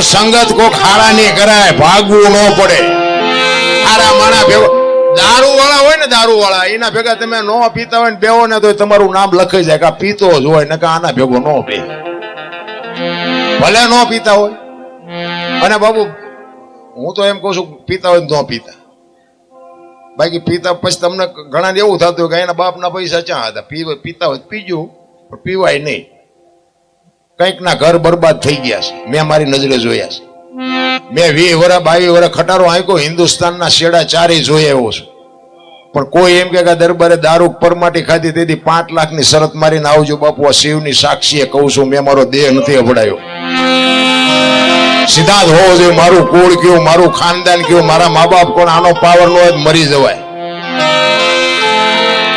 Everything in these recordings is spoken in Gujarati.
સંગત કોક હારા ની કરાય, ભાગવું ન પડે. હારા માણા ભેગો દારૂ વાળા હોય ને, દારૂ વાળા એના ભેગા તમે નો પીતા હોય ને બેવો ને તો તમારું નામ લખાઈ જાય કે આ પીતો જ હોય ને કે આના ભેગો નો બે, ભલે નો પીતા હોય. અને બાબુ હું તો એમ કઉ છું પીતા હોય ન પીતા, બાકી પીતા પછી તમને ઘણા એવું થતું કે એના બાપના પૈસા ક્યાં હતા, પીતા હોય પીજો પણ પીવાય નહીં. કંઈક ના ઘર બરબાદ થઈ ગયા છે, મેં મારી નજરે જોયા છે. મેં 20 વર્ષ 22 વર્ષ ખટારો આંકો હિન્દુસ્તાનના શેડા ચારેય જોઈ આવ્યો છું. પણ કોઈ એમ કે દરબારે દારૂ પરમાટી ખાધી તેથી 5 લાખની શરત મારીને આવજો બાપુ, આ શિવની સાક્ષીએ કહું છું, મેં મારો દેહ નથી અભડાયો. સિદ્ધાંત હોવો જોઈએ, મારું કુળ કયું, મારું ખાનદાન કયું, મારા મા બાપ કોણ, આનો પાવર નો હોય મરી જવાય.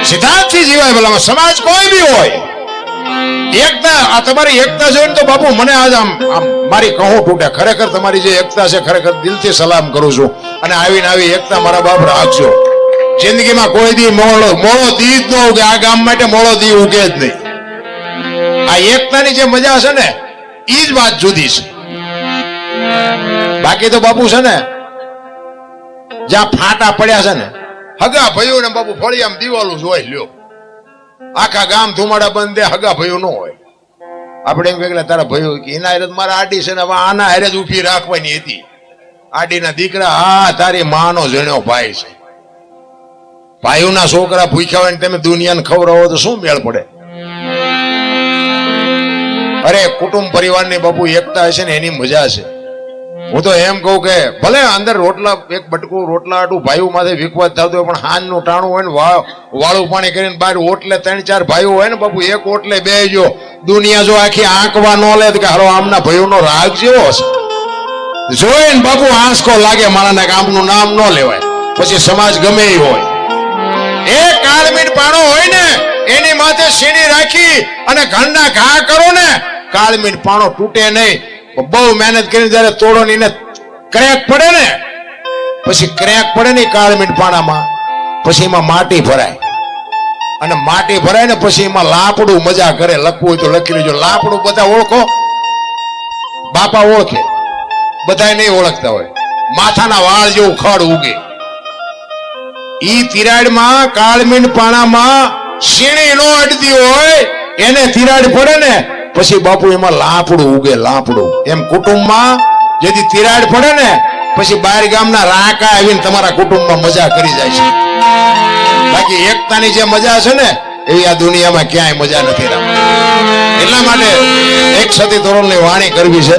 સિદ્ધાંત થી જીવાય. ભલામાં સમાજ કોઈ બી હોય, એકતા. આ તમારી એકતા જોઈને તો બાપુ મને આજ આમ મારી કહું તૂટે. ખરેખર તમારી જે એકતા છે ખરેખર દિલથી સલામ કરું છું. અને આવીને આવી એકતા મારા બાપ રાખજો. જિંદગીમાં કોઈ દી મોળો દી જ ન ઉગે, આ ગામ માટે મોળો દી ઉગે જ નહીં. આ એકતાની જે મજા છે ને એ જ વાત જુદી છે. બાકી તો બાપુ છે ને જ્યાં ફાટા પડ્યા છે ને હગા ભાઈઓ ને બાપુ ફળિયામાં દિવાલું જોઈ લ્યો, આખા ગામ ધુમાડા બંધ દે, હગા ભાઈઓ ન હોય. આપણે એમ કે તારા ભાઈઓ એના હારે મારા આડી છે ને આના હારે જ ઉભી રાખવાની હતી. આડીના દીકરા હા તારી માનો જણ્યો ભાઈ છે. ભાઈઓના છોકરા ભૂખ્યા હોય ને તમે દુનિયાને ખવડાવો તો શું મેળ પડે? અરે કુટુંબ પરિવારની બાપુ એકતા હશે ને એની મજા છે. હું તો એમ કહું કે ભલે અંદર રોટલા એક બટકું રોટલા આટું ભાઈઓ માથે વિખવાદ થતો હોય, પણ હાન નું ટાણું હોય ને વાળું પાણી કરીને બહાર ઓટલે 3-4 ભાઈઓ હોય ને બાપુ, એક ઓટલે બેસજો. દુનિયા જો આખી આંકવા ન લે કે હારો આમના ભાઈઓનો રાગ જેવો હશે. જોઈને બાપુ આંસકો લાગે મારાને કે આમનું નામ ન લેવાય. પછી સમાજ ગમે એ હોય, એક કાળમીન પાણો હોય ને એની માથે સીણી રાખી અને ઘરના ઘા કરો ને કાળમીન પાણો તૂટે નહીં. બહુ મહેનત કરીને જયારે તોડો ને એને ક્રેક પડે ને, પછી ક્રેક પડે ને કાળમીન પાણામાં, પછી એમાં માટી ભરાય. અને માટી ભરાય ને પછી એમાં લાપડું મજા કરે. લખવું હોય તો લખી લેજો. લાપડું બધા ઓળખો? બાપા ઓળખે, બધા નહીં ઓળખતા હોય. માથાના વાળ જેવું ખડ ઉગે. ઈ તિરાડમાં કાળમીન પાણામાં સીણી નો અડતી હોય એને તિરાડ પડે ને પછી બાપુ એમાં લાપડું ઉગે. લાપડું એમ કુટુંબમાં જેથી તિરાડ પડે ને પછી બહાર ગામના રાકા આવીને તમારા કુટુંબમાં મજા કરી જાય છે. બાકી એકતાની જે મજા છે ને એવી આ દુનિયામાં ક્યાંય મજા નથી. એટલા માટે એક સતી તોરણની વાણી કરવી છે.